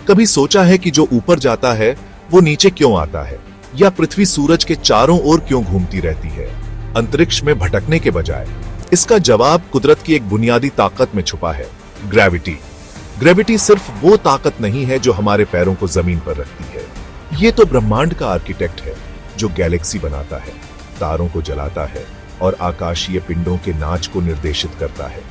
कभी सोचा है कि जो ऊपर जाता है वो नीचे क्यों आता है, या पृथ्वी सूरज के चारों ओर क्यों घूमती रहती है अंतरिक्ष में भटकने के बजाय? इसका जवाब कुदरत की एक बुनियादी ताकत में छुपा है, ग्रेविटी। ग्रेविटी सिर्फ वो ताकत नहीं है जो हमारे पैरों को जमीन पर रखती है। ये तो ब्रह्मांड का आर्किटेक्ट है जो गैलेक्सी बनाता है, तारों को जलाता है और आकाशीय पिंडों के नाच को निर्देशित करता है।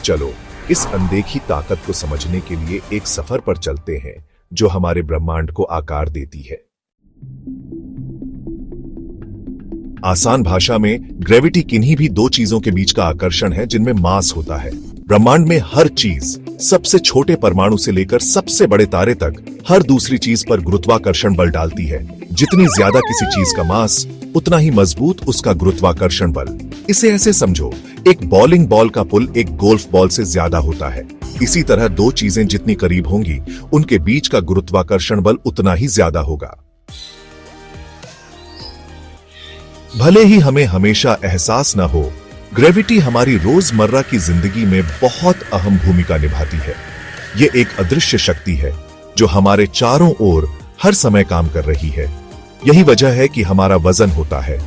चलो इस अनदेखी ताकत को समझने के लिए एक सफर पर चलते हैं जो हमारे ब्रह्मांड को आकार देती है। आसान भाषा में ग्रेविटी किन्हीं भी दो चीजों के बीच का आकर्षण है जिनमें मास होता है। ब्रह्मांड में हर चीज, सबसे छोटे परमाणु से लेकर सबसे बड़े तारे तक, हर दूसरी चीज पर गुरुत्वाकर्षण बल डालती है। जितनी ज्यादा किसी चीज का मास, उतना ही मजबूत उसका गुरुत्वाकर्षण बल। इसे ऐसे समझो, एक बॉलिंग बॉल का पुल एक गोल्फ बॉल से ज्यादा होता है। इसी तरह दो चीजें जितनी करीब होंगी, उनके बीच का गुरुत्वाकर्षण बल उतना ही ज्यादा होगा। भले ही हमें हमेशा एहसास न हो, ग्रेविटी हमारी रोजमर्रा की जिंदगी में बहुत अहम भूमिका निभाती है। ये एक अदृश्य शक्ति है जो हमारे चारों ओर हर समय काम कर रही है। यही वजह है कि हमारा वजन होता है।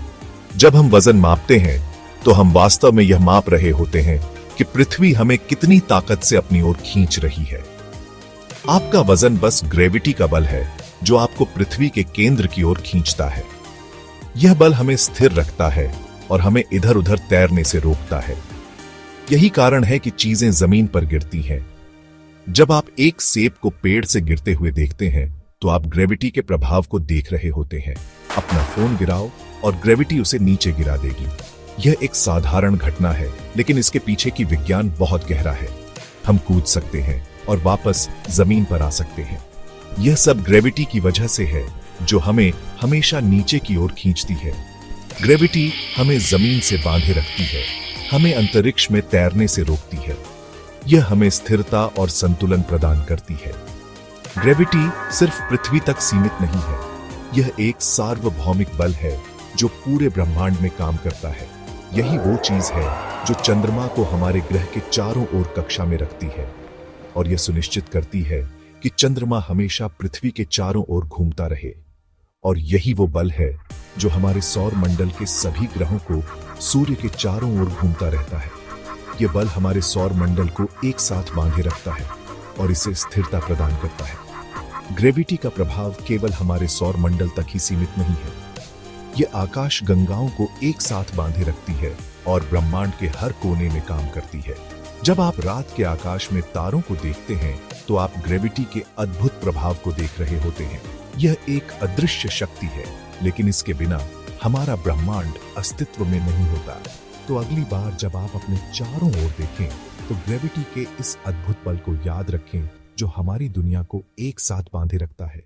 जब हम वजन मापते हैं तो हम वास्तव में यह माप रहे होते हैं कि पृथ्वी हमें कितनी ताकत से अपनी ओर खींच रही है। आपका वजन बस ग्रेविटी का बल है जो आपको पृथ्वी के केंद्र की ओर खींचता है। यह बल हमें स्थिर रखता है और हमें इधर उधर तैरने से रोकता है। यही कारण है कि चीजें जमीन पर गिरती हैं। जब आप एक सेब को पेड़ से गिरते हुए देखते हैं तो आप ग्रेविटी के प्रभाव को देख रहे होते हैं। अपना फोन गिराओ और ग्रेविटी उसे नीचे गिरा देगी। यह एक साधारण घटना है, लेकिन इसके पीछे की विज्ञान बहुत गहरा है। हम कूद सकते हैं और वापस जमीन पर आ सकते हैं। यह सब ग्रेविटी की वजह से है जो हमें हमेशा नीचे की ओर खींचती है। ग्रेविटी हमें जमीन से बांधे रखती है, हमें अंतरिक्ष में तैरने से रोकती है। यह हमें स्थिरता और संतुलन प्रदान करती है। ग्रेविटी सिर्फ पृथ्वी तक सीमित नहीं है, यह एक सार्वभौमिक बल है जो पूरे ब्रह्मांड में काम करता है। यही वो चीज है जो चंद्रमा को हमारे ग्रह के चारों ओर कक्षा में रखती है और यह सुनिश्चित करती है कि चंद्रमा हमेशा पृथ्वी के चारों ओर घूमता रहे। और यही वो बल है जो हमारे सौर मंडल के सभी ग्रहों को सूर्य के चारों ओर घूमता रहता है। यह बल हमारे सौर मंडल को एक साथ बांधे रखता है और इसे स्थिरता प्रदान करता है। ग्रेविटी का प्रभाव केवल हमारे सौर मंडल तक ही सीमित नहीं है, यह आकाश गंगाओं को एक साथ बांधे रखती है और ब्रह्मांड के हर कोने में काम करती है। जब आप रात के आकाश में तारों को देखते हैं तो आप ग्रेविटी के अद्भुत प्रभाव को देख रहे होते हैं। यह एक अदृश्य शक्ति है, लेकिन इसके बिना हमारा ब्रह्मांड अस्तित्व में नहीं होता। तो अगली बार जब आप अपने चारों ओर देखें तो ग्रेविटी के इस अद्भुत बल को याद रखें जो हमारी दुनिया को एक साथ बांधे रखता है।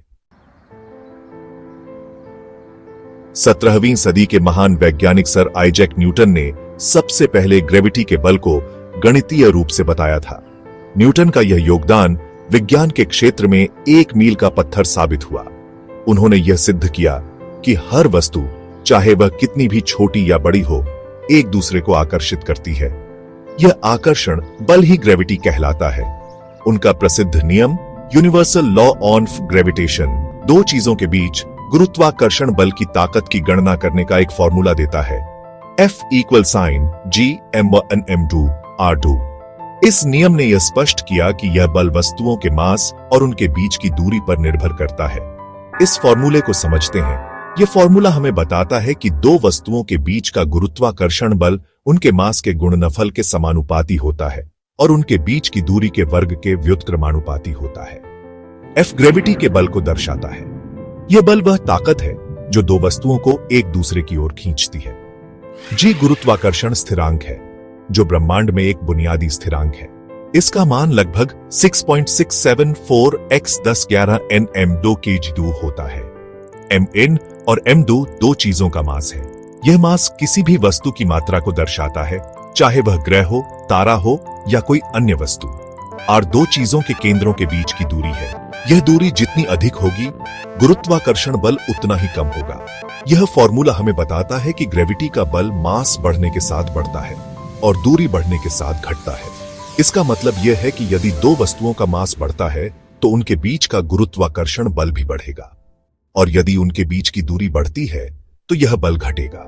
17वीं सदी के महान वैज्ञानिक सर आइजैक न्यूटन ने सबसे पहले ग्रेविटी के बल को गणितीय रूप से बताया था। न्यूटन का यह योगदान विज्ञान के क्षेत्र में एक मील का पत्थर साबित हुआ। उन्होंने यह सिद्ध किया कि हर वस्तु, चाहे वह कितनी भी छोटी या बड़ी हो, एक दूसरे को आकर्षित करती है। यह आकर्षण बल ही ग्रेविटी कहलाता है। उनका प्रसिद्ध नियम यूनिवर्सल लॉ ऑफ ग्रेविटेशन दो चीजों के बीच गुरुत्वाकर्षण बल की ताकत की गणना करने का एक फॉर्मूला देता है, F = G m1 m2 r2। इस नियम ने यह स्पष्ट किया कि यह बल वस्तुओं के मास और उनके बीच की दूरी पर निर्भर करता है। इस फॉर्मूले को समझते हैं। यह फॉर्मूला हमें बताता है कि दो वस्तुओं के बीच का गुरुत्वाकर्षण बल उनके मास के गुणनफल के समानुपाती होता है और उनके बीच की दूरी के वर्ग के व्युत्क्रमानुपाती होता है। F ग्रेविटी के बल को दर्शाता है। यह बल वह ताकत है जो दो वस्तुओं को एक दूसरे की ओर खींचती है। G गुरुत्वाकर्षण स्थिरांक है जो ब्रह्मांड में एक बुनियादी स्थिरांक है। इसका मान लगभग 6.674 x 10^11 nm2 kg2 होता है। mn और m2 दो चीजों का मास है। यह मास किसी भी वस्तु की मात्रा को दर्शाता है, चाहे वह ग्रह हो, तारा हो या कोई अन्य वस्तु। और दो चीजों के केंद्रों के बीच की दूरी है। यह दूरी जितनी अधिक होगी, गुरुत्वाकर्षण बल उतना ही कम होगा। यह फॉर्मूला हमें बताता है कि ग्रेविटी का बल मास बढ़ने के साथ बढ़ता है और दूरी बढ़ने के साथ घटता है। इसका मतलब यह है कि यदि दो वस्तुओं का मास बढ़ता है तो उनके बीच का गुरुत्वाकर्षण बल भी बढ़ेगा, और यदि उनके बीच की दूरी बढ़ती है तो यह बल घटेगा।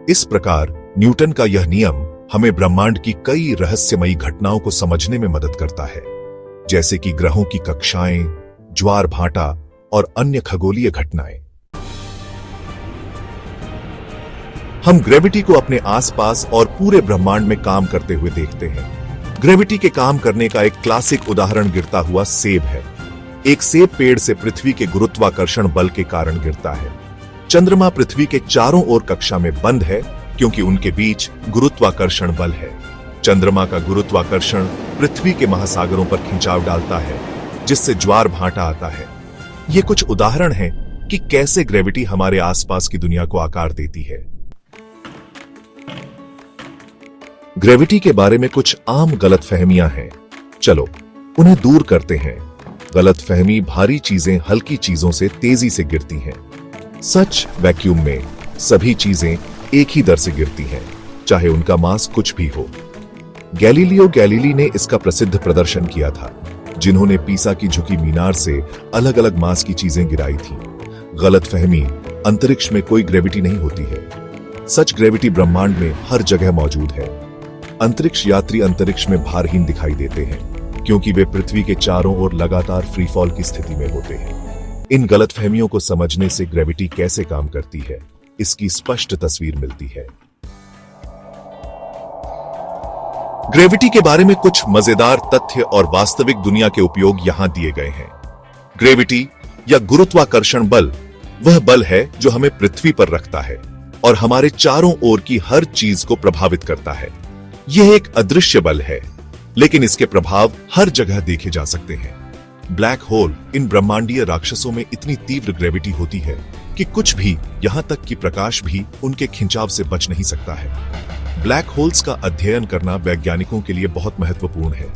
इस प्रकार न्यूटन का यह नियम हमें ब्रह्मांड की कई रहस्यमयी घटनाओं को समझने में मदद करता है, जैसे कि ग्रहों की कक्षाएं, ज्वार भाटा और अन्य खगोलीय घटनाएं। हम ग्रेविटी को अपने आसपास और पूरे ब्रह्मांड में काम करते हुए देखते हैं। ग्रेविटी के काम करने का एक क्लासिक उदाहरण गिरता हुआ सेब है। एक सेब पेड़ से पृथ्वी के गुरुत्वाकर्षण बल के कारण गिरता है। चंद्रमा पृथ्वी के चारों ओर कक्षा में बंद है क्योंकि उनके बीच गुरुत्वाकर्षण बल है। चंद्रमा का गुरुत्वाकर्षण पृथ्वी के महासागरों पर खिंचाव डालता है, जिससे ज्वार भाटा आता है। ये कुछ उदाहरण हैं कि कैसे ग्रेविटी हमारे आसपास की दुनिया को आकार देती है। ग्रेविटी के बारे में कुछ आम गलतफहमियां हैं। चलो उन्हें दूर करते हैं। गलतफहमी, भारी चीजें हल्की चीजों से तेजी से गिरती हैं। सच, वैक्यूम में सभी चीजें एक ही दर से गिरती हैं, चाहे उनका मास कुछ भी हो। गैलीलियो गैलीली ने इसका प्रसिद्ध प्रदर्शन किया था, जिन्होंने पीसा की झुकी मीनार से अलग अलग मास की चीजें गिराई थी। गलतफहमी, अंतरिक्ष में कोई ग्रेविटी नहीं होती है। सच, ग्रेविटी ब्रह्मांड में हर जगह मौजूद है। अंतरिक्ष यात्री अंतरिक्ष में भारहीन दिखाई देते हैं क्योंकि वे पृथ्वी के चारों ओर लगातार फ्री फॉल की स्थिति में होते हैं। इन गलतफहमियों को समझने से ग्रेविटी कैसे काम करती है, इसकी स्पष्ट तस्वीर मिलती है। ग्रेविटी के बारे में कुछ मजेदार तथ्य और वास्तविक दुनिया के उपयोग यहां दिए गए हैं। ग्रेविटी या गुरुत्वाकर्षण बल वह बल है जो हमें पृथ्वी पर रखता है और हमारे चारों ओर की हर चीज को प्रभावित करता है। यह एक अदृश्य बल है, लेकिन इसके प्रभाव हर जगह देखे जा सकते हैं। ब्लैक होल, इन ब्रह्मांडीय राक्षसों में इतनी तीव्र ग्रेविटी होती है कि कुछ भी, यहां तक कि प्रकाश भी, उनके खिंचाव से बच नहीं सकता है। ब्लैक होल्स का अध्ययन करना वैज्ञानिकों के लिए बहुत महत्वपूर्ण है,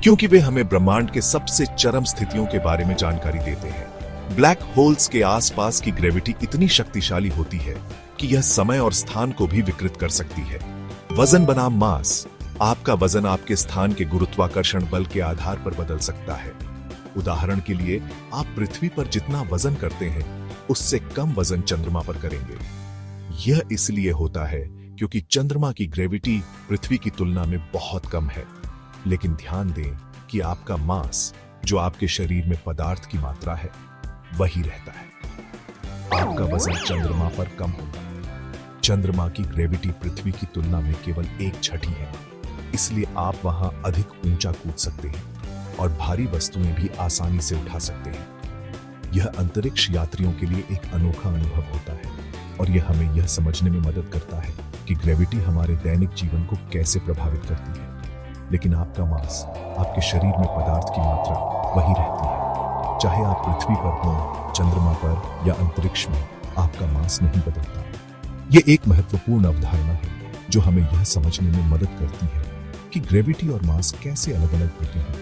क्योंकि वे हमें ब्रह्मांड के सबसे चरम स्थितियों के बारे में जानकारी देते हैं। ब्लैक होल्स के आसपास की ग्रेविटी इतनी शक्तिशाली होती है कि यह समय और स्थान को भी विकृत कर सकती है। वजन बनाम मास, आपका वजन आपके स्थान के गुरुत्वाकर्षण बल के आधार पर बदल सकता है। उदाहरण के लिए, आप पृथ्वी पर जितना वजन करते हैं उससे कम वजन चंद्रमा पर करेंगे। यह इसलिए होता है क्योंकि चंद्रमा की ग्रेविटी पृथ्वी की तुलना में बहुत कम है। लेकिन ध्यान दें कि आपका मास, जो आपके शरीर में पदार्थ की मात्रा है, वही रहता है। आपका वजन चंद्रमा पर कम होगा। चंद्रमा की ग्रेविटी पृथ्वी की तुलना में केवल 1/6 है, इसलिए आप वहां अधिक ऊंचा कूद सकते हैं और भारी वस्तुएं भी आसानी से उठा सकते हैं। यह अंतरिक्ष यात्रियों के लिए एक अनोखा अनुभव होता है और यह हमें यह समझने में मदद करता है कि ग्रेविटी हमारे दैनिक जीवन को कैसे प्रभावित करती है। लेकिन आपका मास, आपके शरीर में पदार्थ की मात्रा वही रहती है। चाहे आप पृथ्वी पर हों, चंद्रमा पर या अंतरिक्ष में, आपका मास नहीं बदलता। यह एक महत्वपूर्ण अवधारणा है जो हमें यह समझने में मदद करती है कि ग्रेविटी और मास कैसे अलग अलग होते हैं।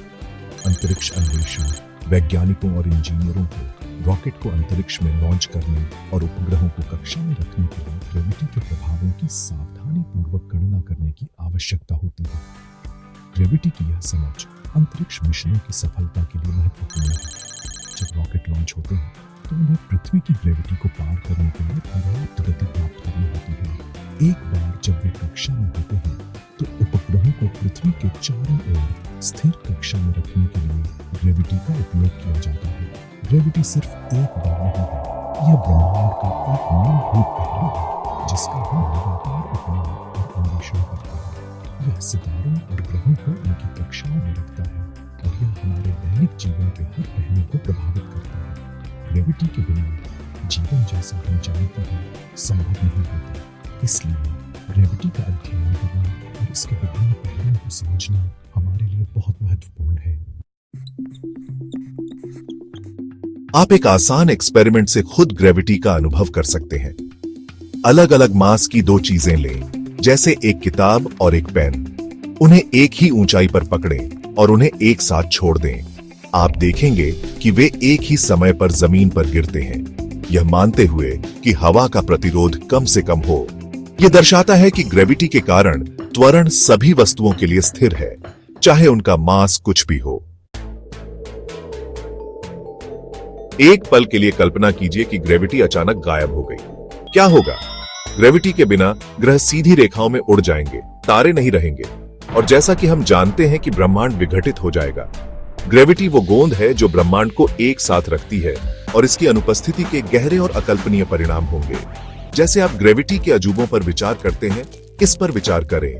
अंतरिक्ष अन्वेषण, वैज्ञानिकों और इंजीनियरों को रॉकेट को अंतरिक्ष में लॉन्च करने और उपग्रहों को कक्षा में रखने के लिए ग्रेविटी के प्रभावों की सावधानीपूर्वक गणना करने की आवश्यकता होती है। ग्रेविटी की यह समझ अंतरिक्ष मिशनों की सफलता के लिए महत्वपूर्ण है। जब रॉकेट लॉन्च होते हैं तो उन्हें पृथ्वी की ग्रेविटी को पार करने के लिए पर्याप्त गति प्राप्त करनी होती है। एक बार जब वे कक्षा में होते हैं तो उपग्रहों को पृथ्वी के चारों ओर स्थिर कक्षा में रखने के लिए ग्रेविटी का उपयोग किया जाता है। ग्रेविटी सिर्फ एक बल नहीं है, यह ब्रह्मांड का एक मूलभूत पहलू है जिसका हम लगातार उपयोग और अन्वेषण करते हैं। यह सितारों और ग्रहों को उनकी कक्षाओं में रखता है और यह हमारे दैनिक जीवन के हर पहलू को प्रभावित करता है। ग्रेविटी के बिना जीवन जैसा हम जानते हैं संभव नहीं होता। इसलिए ग्रेविटी का अध्ययन करना और इसके विभिन्न पहलुओं को समझना हमारे लिए बहुत महत्वपूर्ण है। आप एक आसान एक्सपेरिमेंट से खुद ग्रेविटी का अनुभव कर सकते हैं। अलग अलग मास की 2 चीजें लें, जैसे एक किताब और एक पेन। उन्हें एक ही ऊंचाई पर पकड़ें और उन्हें एक साथ छोड़ दें। आप देखेंगे कि वे एक ही समय पर जमीन पर गिरते हैं, यह मानते हुए कि हवा का प्रतिरोध कम से कम हो। यह दर्शाता है कि ग्रेविटी के कारण त्वरण सभी वस्तुओं के लिए स्थिर है, चाहे उनका मास कुछ भी हो। एक पल के लिए कल्पना कीजिए कि ग्रेविटी अचानक गायब हो गई। क्या होगा? ग्रेविटी के बिना ग्रह सीधी रेखाओं में उड़ जाएंगे, तारे नहीं रहेंगे, और जैसा कि हम जानते हैं कि ब्रह्मांड विघटित हो जाएगा। ग्रेविटी वो गोंद है जो ब्रह्मांड को एक साथ रखती है, और इसकी अनुपस्थिति के गहरे और अकल्पनीय परिणाम होंगे। जैसे आप ग्रेविटी के अजूबों पर विचार करते हैं, इस पर विचार करें।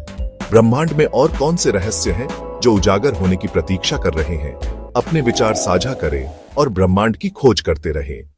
ब्रह्मांड में और कौन से रहस्य हैं जो उजागर होने की प्रतीक्षा कर रहे हैं? अपने विचार साझा करें और ब्रह्मांड की खोज करते रहें।